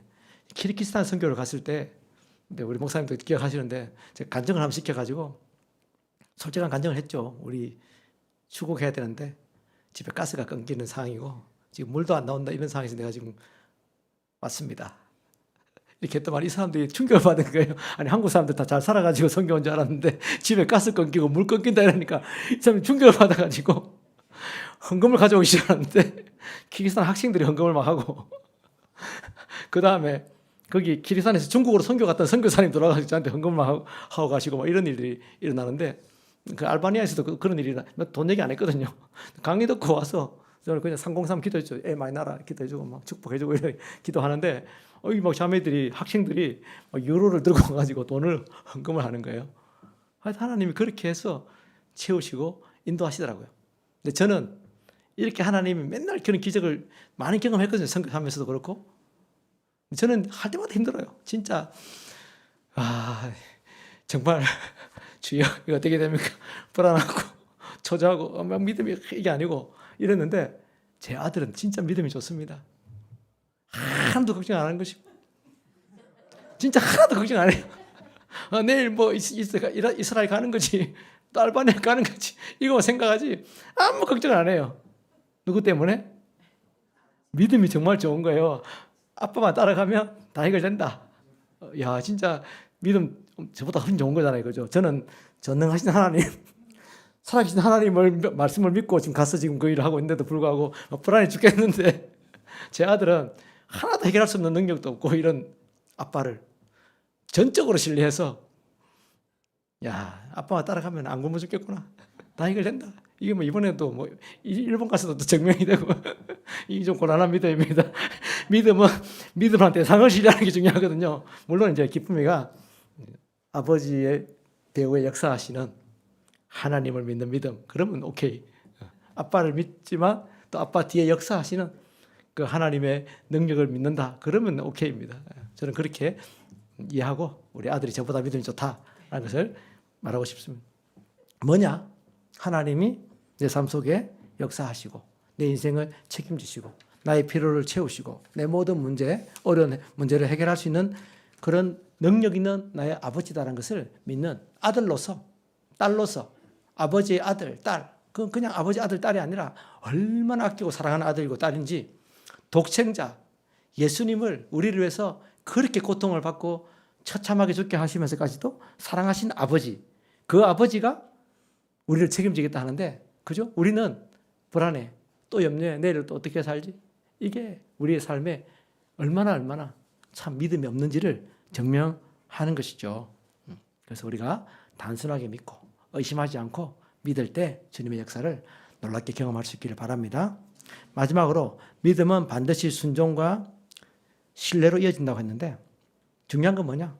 키르기스탄 선교를 갔을 때 근데 우리 목사님도 기억하시는데 제가 간증을 한번 시켜가지고 솔직한 간증을 했죠. 우리 출국해야 되는데 집에 가스가 끊기는 상황이고 지금 물도 안 나온다 이런 상황에서 내가 지금 왔습니다. 이렇게 했더만 이 사람들이 충격을 받은 거예요. 아니 한국 사람들 다 잘 살아가지고 선교 온 줄 알았는데 집에 가스 끊기고 물 끊긴다 이러니까 이 사람이 충격을 받아가지고 헌금을 가져오기 시작하는데 키르기스탄 학생들이 헌금을 막 하고 그 다음에 거기 키르기스탄에서 중국으로 선교 갔던 선교사님 돌아가서 저한테 헌금을 막 하고 가시고 막 이런 일이 일어나는데 그 알바니아에서도 그런 일이 돈 얘기 안 했거든요. 강의 듣고 와서 저는 그냥 303 기도했죠. 애 많이 낳아라 기도해주고 막 축복해주고 이렇게 기도하는데 이 막 자매들이 학생들이 막 유로를 들고 와가지고 돈을 헌금을 하는 거예요. 하나님이 그렇게 해서 채우시고 인도하시더라고요. 근데 저는 이렇게 하나님이 맨날 그런 기적을 많이 경험했거든요. 선교하면서도 그렇고 저는 할 때마다 힘들어요. 진짜 정말 주여 이거 어떻게 됩니까? 불안하고 초조하고 믿음이 이게 아니고 이랬는데 제 아들은 진짜 믿음이 좋습니다. 하나도 걱정 안 하는 것이고 진짜 하나도 걱정 안 해요. 내일 뭐 이스라엘 가는 거지 또 알바니아 가는 거지 이거 생각하지 아무 걱정 안 해요. 누구 때문에? 믿음이 정말 좋은 거예요. 아빠만 따라가면 다 해결된다. 야 진짜 믿음 저보다 훨씬 좋은 거잖아요. 그죠? 저는 전능하신 하나님 살아계신 하나님을 말씀을 믿고 지금 가서 지금 그 일을 하고 있는데도 불구하고 불안해 죽겠는데 제 아들은 하나도 해결할 수 없는 능력도 없고 이런 아빠를 전적으로 신뢰해서 야 아빠가 따라가면 안 굶어 죽겠구나 다 해결된다. 이게 뭐 이번에도 뭐 일본 가서도 또 증명이 되고 이게 좀 고난한 믿음입니다. 믿음한테 상을 신뢰하는 게 중요하거든요. 물론 이제 기쁨이가 아버지의 배후에 역사하시는 하나님을 믿는 믿음 그러면 오케이. 아빠를 믿지만 또 아빠 뒤에 역사하시는 그 하나님의 능력을 믿는다 그러면 오케이입니다. 저는 그렇게 이해하고 우리 아들이 저보다 믿음이 좋다라는 것을 말하고 싶습니다. 뭐냐? 하나님이 내 삶 속에 역사하시고 내 인생을 책임지시고 나의 필요를 채우시고 내 모든 어려운 문제를 해결할 수 있는 그런 능력 있는 나의 아버지다라는 것을 믿는 아들로서 딸로서 아버지의 아들, 딸 그냥 아버지 아들, 딸이 아니라 얼마나 아끼고 사랑하는 아들이고 딸인지 독생자 예수님을 우리를 위해서 그렇게 고통을 받고 처참하게 죽게 하시면서까지도 사랑하신 아버지 그 아버지가 우리를 책임지겠다 하는데 그죠? 우리는 불안해 또 염려해 내일 또 어떻게 살지? 이게 우리의 삶에 얼마나 참 믿음이 없는지를 증명하는 것이죠. 그래서 우리가 단순하게 믿고 의심하지 않고 믿을 때 주님의 역사를 놀랍게 경험할 수 있기를 바랍니다. 마지막으로 믿음은 반드시 순종과 신뢰로 이어진다고 했는데 중요한 건 뭐냐?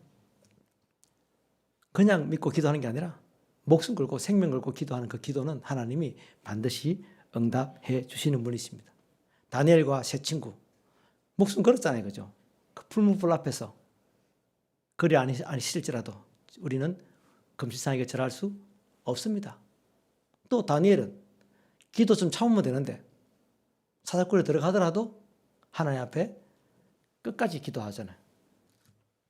그냥 믿고 기도하는 게 아니라 목숨 걸고 생명 걸고 기도하는 그 기도는 하나님이 반드시 응답해 주시는 분이십니다. 다니엘과 세 친구 목숨 걸었잖아요. 그죠? 그 풀무불 앞에서 그리 아니실지라도 우리는 금실상에게 절할 수 없습니다. 또 다니엘은 기도 좀 참으면 되는데 사자굴에 들어가더라도 하나님 앞에 끝까지 기도하잖아요.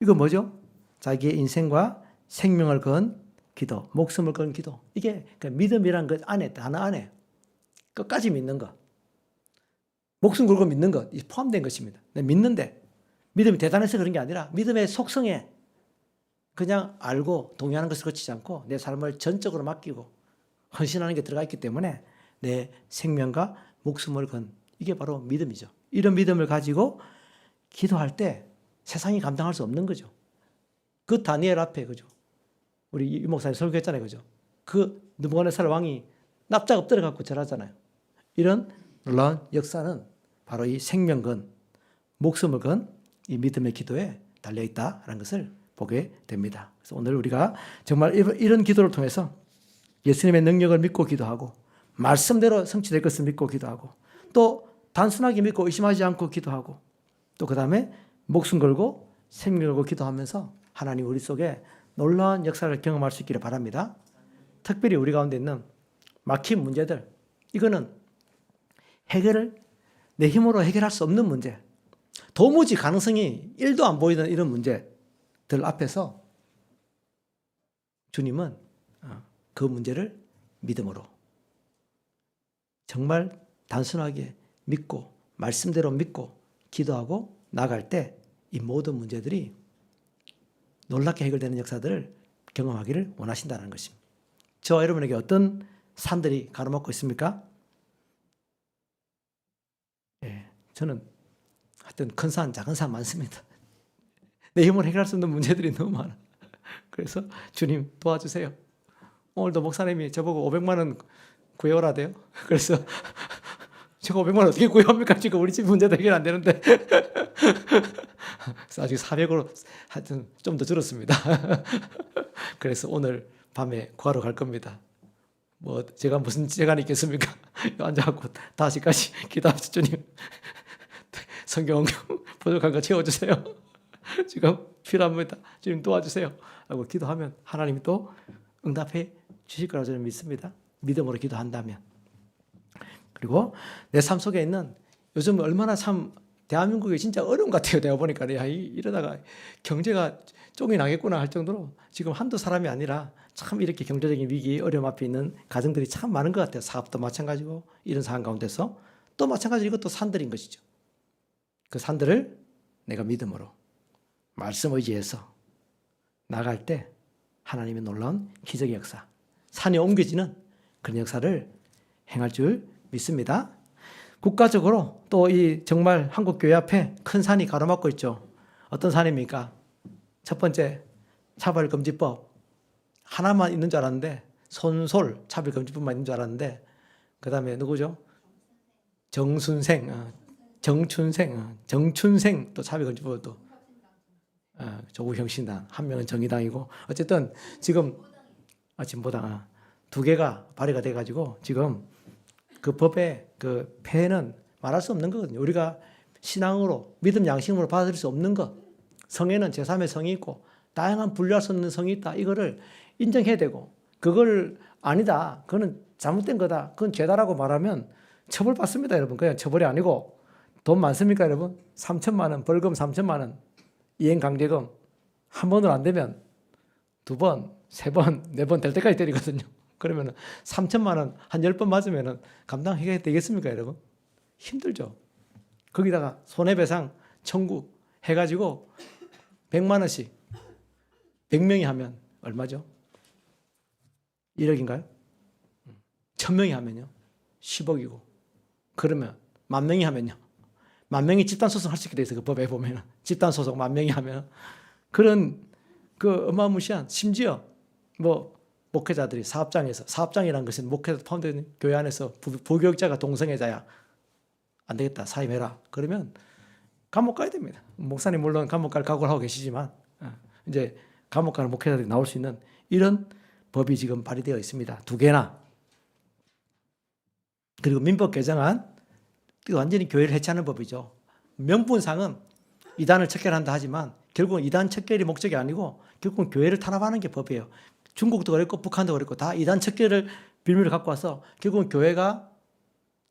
이거 뭐죠? 자기의 인생과 생명을 건 기도, 목숨을 건 기도. 이게 믿음이란 것 안에, 단어 안에 끝까지 믿는 것. 목숨 걸고 믿는 것, 이 포함된 것입니다. 믿는데 믿음이 대단해서 그런 게 아니라 믿음의 속성에 그냥 알고 동의하는 것을 거치지 않고 내 삶을 전적으로 맡기고 헌신하는 게 들어가 있기 때문에 내 생명과 목숨을 건 이게 바로 믿음이죠. 이런 믿음을 가지고 기도할 때 세상이 감당할 수 없는 거죠. 그 다니엘 앞에 그죠. 우리 이 목사님 설교했잖아요. 그죠. 그 느부갓네살 왕이 납작 엎드려 갖고 절하잖아요. 이런 놀라운 역사는 바로 이 생명 건 목숨을 건 이 믿음의 기도에 달려 있다라는 것을 보게 됩니다. 그래서 오늘 우리가 정말 이런 기도를 통해서 예수님의 능력을 믿고 기도하고 말씀대로 성취될 것을 믿고 기도하고 또 단순하게 믿고 의심하지 않고 기도하고 또 그 다음에 목숨 걸고 생명 걸고 기도하면서 하나님 우리 속에 놀라운 역사를 경험할 수 있기를 바랍니다. 특별히 우리 가운데 있는 막힌 문제들, 이거는 내 힘으로 해결할 수 없는 문제, 도무지 가능성이 1도 안 보이는 이런 문제들 앞에서 주님은 그 문제를 믿음으로 정말 단순하게 믿고 말씀대로 믿고 기도하고 나갈 때 이 모든 문제들이 놀랍게 해결되는 역사들을 경험하기를 원하신다는 것입니다. 저와 여러분에게 어떤 산들이 가로막고 있습니까? 저는 하여튼 큰 산, 작은 산 많습니다. 내 힘으로 해결할 수 없는 문제들이 너무 많아. 그래서 주님 도와주세요. 오늘도 목사님이 저보고 500만 원 구해오라 돼요. 그래서 제가 500만 원 어떻게 구해옵니까? 지금 우리 집 문제도 해결 안 되는데. 그래서 아직 400으로 하여튼 좀 더 줄었습니다. 그래서 오늘 밤에 구하러 갈 겁니다. 뭐 제가 무슨 재간이 있겠습니까? 앉아갖고 5시까지 기도하시죠. 주님 성경 부족한 거 채워주세요. 지금 필요합니다. 주님 도와주세요 하고 기도하면 하나님이 또 응답해 주실 거라고 저는 믿습니다. 믿음으로 기도한다면. 그리고 내 삶 속에 있는 요즘 얼마나 참 대한민국이 진짜 어려운 것 같아요. 내가 보니까 이러다가 경제가 쫑이 나겠구나 할 정도로 지금 한두 사람이 아니라 참 이렇게 경제적인 위기, 어려움 앞에 있는 가정들이 참 많은 것 같아요. 사업도 마찬가지고 이런 상황 가운데서 또 마찬가지로 이것도 산들인 것이죠. 그 산들을 내가 믿음으로 말씀 의지해서 나갈 때 하나님의 놀라운 기적의 역사, 산이 옮겨지는 그런 역사를 행할 줄 믿습니다. 국가적으로 또 이 정말 한국 교회 앞에 큰 산이 가로막고 있죠. 어떤 산입니까? 첫 번째 차별금지법 하나만 있는 줄 알았는데 손솔 차별금지법만 있는 줄 알았는데 그 다음에 누구죠? 정춘생 또 차별금지법도 조국혁신당, 한 명은 정의당이고 어쨌든 지금 진보당 두 개가 발의가 돼가지고 지금 그 법의 그 폐해는 말할 수 없는 거거든요. 우리가 신앙으로 믿음 양심으로 받아들일 수 없는 것, 성에는 제3의 성이 있고 다양한 분류할 수 없는 성이 있다. 이거를 인정해야 되고 그걸 아니다. 그거는 잘못된 거다. 그건 죄다라고 말하면 처벌받습니다, 여러분. 그냥 처벌이 아니고 돈 많습니까, 여러분? 3천만 원 벌금 3천만 원 이행강제금 한 번으로 안 되면 2번, 3번, 4번 될 때까지 때리거든요. 그러면 3천만 원 한 10번 맞으면 감당하게 되겠습니까, 여러분? 힘들죠. 거기다가 손해배상 청구 해가지고 100만 원씩 100명이 하면 얼마죠? 1억인가요? 1000명이 하면요? 10억이고 그러면 10,000명이 하면요? 10,000명이 집단소송 할 수 있게 돼 있어요. 그 법에 보면 집단소송 10,000명이 하면 그런 그 어마무시한 심지어 뭐 목회자들이 사업장이라는 것은 목회자 포함된 교회 안에서 부교육자가 동성애자야. 안 되겠다. 사임해라. 그러면 감옥 가야 됩니다. 목사님 물론 감옥 갈 각오를 하고 계시지만 이제 감옥 가는 목회자들이 나올 수 있는 이런 법이 지금 발의되어 있습니다. 2개나. 그리고 민법 개정안 완전히 교회를 해체하는 법이죠. 명분상은 이단을 척결한다 하지만 결국은 이단 척결이 목적이 아니고 결국은 교회를 탄압하는 게 법이에요. 중국도 그랬고 북한도 그랬고 다 이단 척결을 빌미를 갖고 와서 결국은 교회가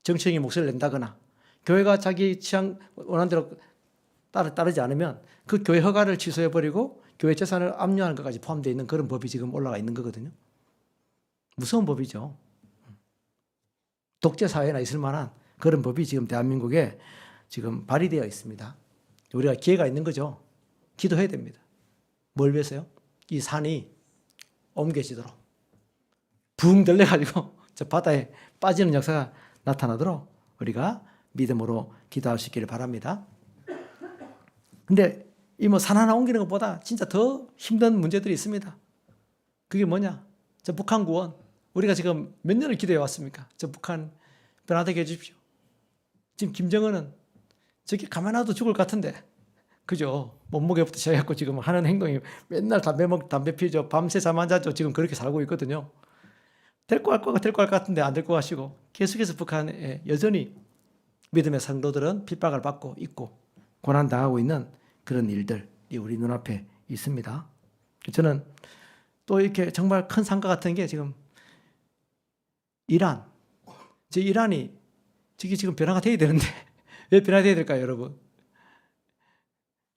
정치적인 목소리를 낸다거나 교회가 자기 취향 원하는 대로 따르지 않으면 그 교회 허가를 취소해버리고 교회 재산을 압류하는 것까지 포함되어 있는 그런 법이 지금 올라가 있는 거거든요. 무서운 법이죠. 독재 사회나 있을 만한 그런 법이 지금 대한민국에 지금 발의되어 있습니다. 우리가 기회가 있는 거죠. 기도해야 됩니다. 뭘 위해서요? 이 산이 옮겨지도록 붕 들려가지고 저 바다에 빠지는 역사가 나타나도록 우리가 믿음으로 기도할 수 있기를 바랍니다. 근데 이 뭐 산 하나 옮기는 것보다 진짜 더 힘든 문제들이 있습니다. 그게 뭐냐? 저 북한 구원. 우리가 지금 몇 년을 기도해 왔습니까? 저 북한 변화되게 해주십시오. 지금 김정은은 저기 가만 놔도 죽을 것 같은데 그죠? 몸무게부터 시작해갖고 지금 하는 행동이 맨날 담배 피죠. 밤새 잠 안 자죠. 지금 그렇게 살고 있거든요. 될 것 같은데 안 될 것 같시고 계속해서 북한에 여전히 믿음의 성도들은 핍박을 받고 있고 고난당하고 있는 그런 일들이 우리 눈앞에 있습니다. 저는 또 이렇게 정말 큰 상과 같은 게 지금 이란, 이란이 지금 변화가 돼야 되는데 왜 변화가 돼야 될까요, 여러분?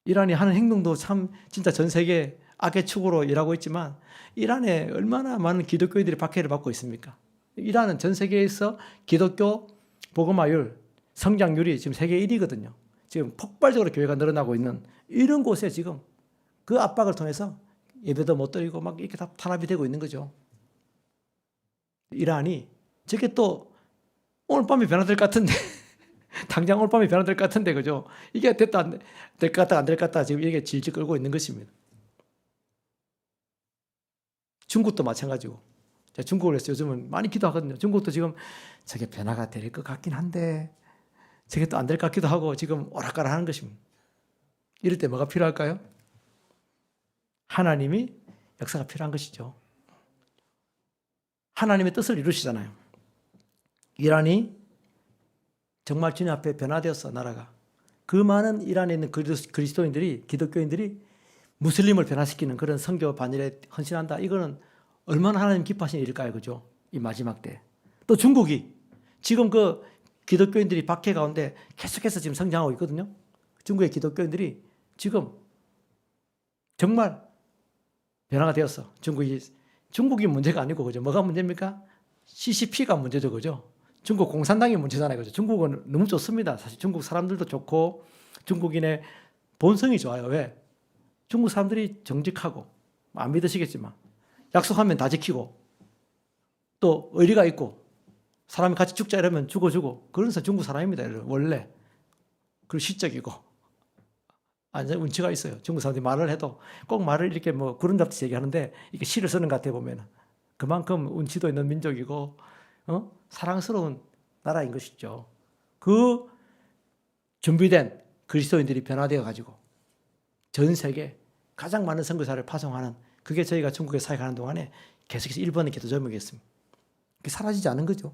이란이 하는 행동도 참 진짜 전 세계 악의 축으로 일하고 있지만 이란에 얼마나 많은 기독교인들이 박해를 받고 있습니까? 이란은 전 세계에서 기독교 복음화율, 성장률이 지금 세계 1위거든요. 지금 폭발적으로 교회가 늘어나고 있는 이런 곳에 지금 그 압박을 통해서 예배도 못 드리고 막 이렇게 다 탄압이 되고 있는 거죠. 이란이 저게 또 오늘 밤에 변화될 것 같은데 당장 오늘 밤에 변화될 것 같은데 그죠? 이게 됐다 안 될 것 같다 안 될 것 같다 지금 이게 질질 끌고 있는 것입니다. 중국도 마찬가지고 제가 중국을 해서 요즘은 많이 기도하거든요. 중국도 지금 저게 변화가 될 것 같긴 한데 저게 또 안 될 것 같기도 하고 지금 오락가락 하는 것입니다. 이럴 때 뭐가 필요할까요? 하나님이 역사가 필요한 것이죠. 하나님의 뜻을 이루시잖아요. 이란이 정말 주님 앞에 변화되었어, 나라가. 그 많은 이란에 있는 그리스도인들이, 기독교인들이 무슬림을 변화시키는 그런 선교 반열에 헌신한다. 이거는 얼마나 하나님 기뻐하신 일일까요, 그죠? 이 마지막 때. 또 중국이 지금 그 기독교인들이 박해 가운데 계속해서 지금 성장하고 있거든요. 중국의 기독교인들이 지금 정말 변화가 되었어. 중국이 문제가 아니고, 그죠? 뭐가 문제입니까? CCP가 문제죠, 그죠? 중국 공산당이 문제잖아요, 그죠? 중국은 너무 좋습니다. 사실 중국 사람들도 좋고, 중국인의 본성이 좋아요. 왜? 중국 사람들이 정직하고, 안 믿으시겠지만, 약속하면 다 지키고, 또 의리가 있고, 사람이 같이 죽자 이러면 죽어주고, 그래서 중국 사람입니다, 원래. 그리고 시적이고, 완전 운치가 있어요. 중국 사람들이 말을 해도 꼭 말을 이렇게 뭐 구름 잡듯이 얘기하는데 이게 시를 쓰는 것 같아 보면 그만큼 운치도 있는 민족이고 사랑스러운 나라인 것이죠. 그 준비된 그리스도인들이 변화되어 가지고 전 세계 가장 많은 선교사를 파송하는 그게 저희가 중국에 사역하는 동안에 계속해서 1번의 기도 제목이었습니다. 그게 사라지지 않은 거죠.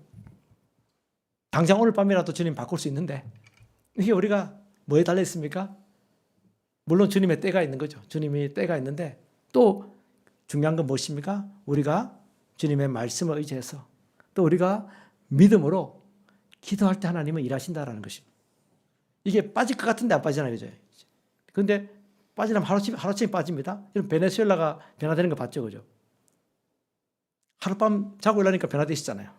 당장 오늘 밤이라도 주님 바꿀 수 있는데 이게 우리가 뭐에 달려 있습니까? 물론 주님의 때가 있는 거죠. 주님이 때가 있는데 또 중요한 건 무엇입니까? 우리가 주님의 말씀을 의지해서 또 우리가 믿음으로 기도할 때 하나님은 일하신다라는 것입니다. 이게 빠질 것 같은데 안 빠지잖아요. 그죠? 그런데 빠지려면 하루쯤 빠집니다. 그럼 베네수엘라가 변화되는 거 봤죠. 그죠? 하룻밤 자고 일어나니까 변화되시잖아요.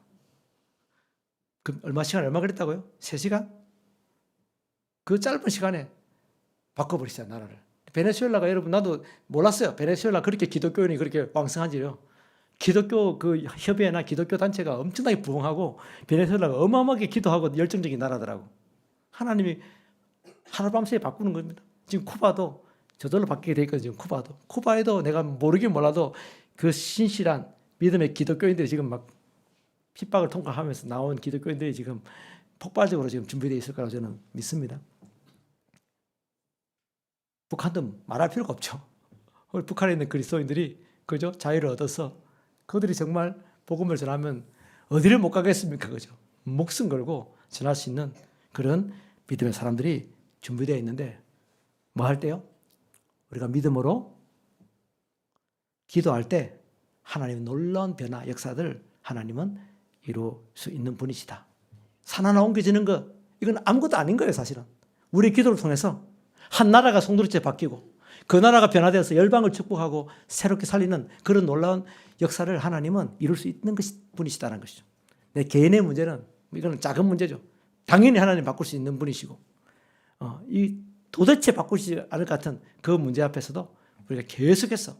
그럼 얼마 걸렸다고요? 3시간? 그 짧은 시간에 바꿔버리세요, 나라를. 베네수엘라가 여러분, 나도 몰랐어요. 베네수엘라 그렇게 기독교인이 그렇게 왕성한지요. 기독교 그 협의회나 기독교 단체가 엄청나게 부흥하고 베네수엘라가 어마어마하게 기도하고 열정적인 나라더라고. 하나님이 하루밤새에 바꾸는 겁니다. 지금 쿠바도 저절로 바뀌게 돼 있거든요. 쿠바에도 내가 모르긴 몰라도 그 신실한 믿음의 기독교인들이 지금 막 핍박을 통과하면서 나온 기독교인들이 지금 폭발적으로 지금 준비되어 있을 거라고 저는 믿습니다. 북한도 말할 필요가 없죠. 북한에 있는 그리스도인들이 그죠? 자유를 얻어서 그들이 정말 복음을 전하면 어디를 못 가겠습니까? 그죠? 목숨 걸고 전할 수 있는 그런 믿음의 사람들이 준비되어 있는데 뭐 할 때요? 우리가 믿음으로 기도할 때 하나님은 놀라운 변화, 역사들 하나님은 이룰 수 있는 분이시다. 산 하나 옮겨지는 것 이건 아무것도 아닌 거예요, 사실은. 우리 기도를 통해서 한 나라가 송두리째 바뀌고 그 나라가 변화되어서 열방을 축복하고 새롭게 살리는 그런 놀라운 역사를 하나님은 이룰 수 있는 분이시다는 것이죠. 내 개인의 문제는 이거는 작은 문제죠. 당연히 하나님 바꿀 수 있는 분이시고 이 도대체 바꾸지 않을 것 같은 그 문제 앞에서도 우리가 계속해서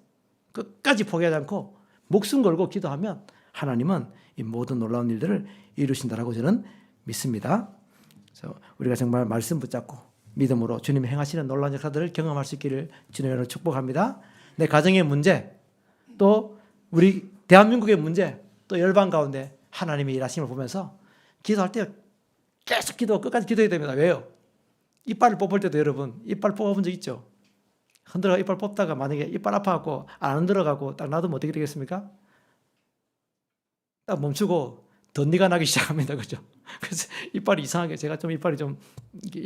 끝까지 포기하지 않고 목숨 걸고 기도하면 하나님은 이 모든 놀라운 일들을 이루신다라고 저는 믿습니다. 그래서 우리가 정말 말씀 붙잡고 믿음으로 주님이 행하시는 놀라운 역사들을 경험할 수 있기를 주님으로 축복합니다. 내 가정의 문제, 또 우리 대한민국의 문제, 또 열방 가운데 하나님의 일하심을 보면서 기도할 때 계속 끝까지 기도해야 됩니다. 왜요? 이빨을 뽑을 때도 여러분 이빨 뽑아본 적 있죠? 흔들어 이빨 뽑다가 만약에 이빨 아파갖고 안 흔들어가고 딱 놔두면 어떻게 되겠습니까? 딱 멈추고 덧니가 나기 시작합니다. 그죠? 그래서 이빨이 이상하게 제가 좀 이빨이 좀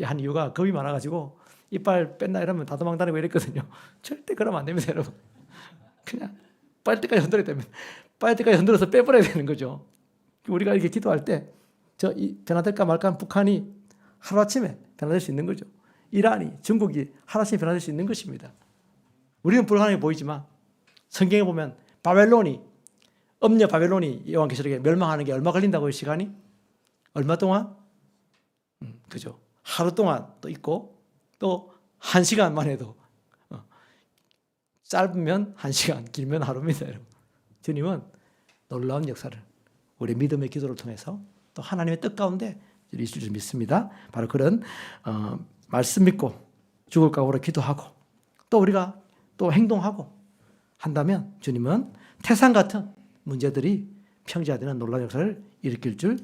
한 이유가 겁이 많아가지고 이빨 뺐나 이러면 다 도망다니고 이랬거든요. 절대 그러면 안 됩니다, 여러분. 그냥 빠질 때까지 흔들어야 됩니다. 빠질 때까지 흔들어서 빼버려야 되는 거죠. 우리가 이렇게 기도할 때 변화될까 말까 하면 북한이 하루아침에 변화될 수 있는 거죠. 이란이, 중국이 하루아침에 변화될 수 있는 것입니다. 우리는 불가능해 보이지만 성경에 보면 음녀 바벨론이 여호와께서에게 멸망하는 게 얼마 걸린다고요, 시간이? 얼마 동안? 그죠. 하루 동안 또 있고 또 1시간만 해도 짧으면 1시간, 길면 하루입니다, 여러분. 주님은 놀라운 역사를 우리 믿음의 기도를 통해서 또 하나님의 뜻 가운데 있을 줄 믿습니다. 바로 그런 말씀 믿고 죽을 각오로 기도하고 또 우리가 또 행동하고 한다면 주님은 태산 같은 문제들이 평지화되는 놀라운 역사를 일으킬 줄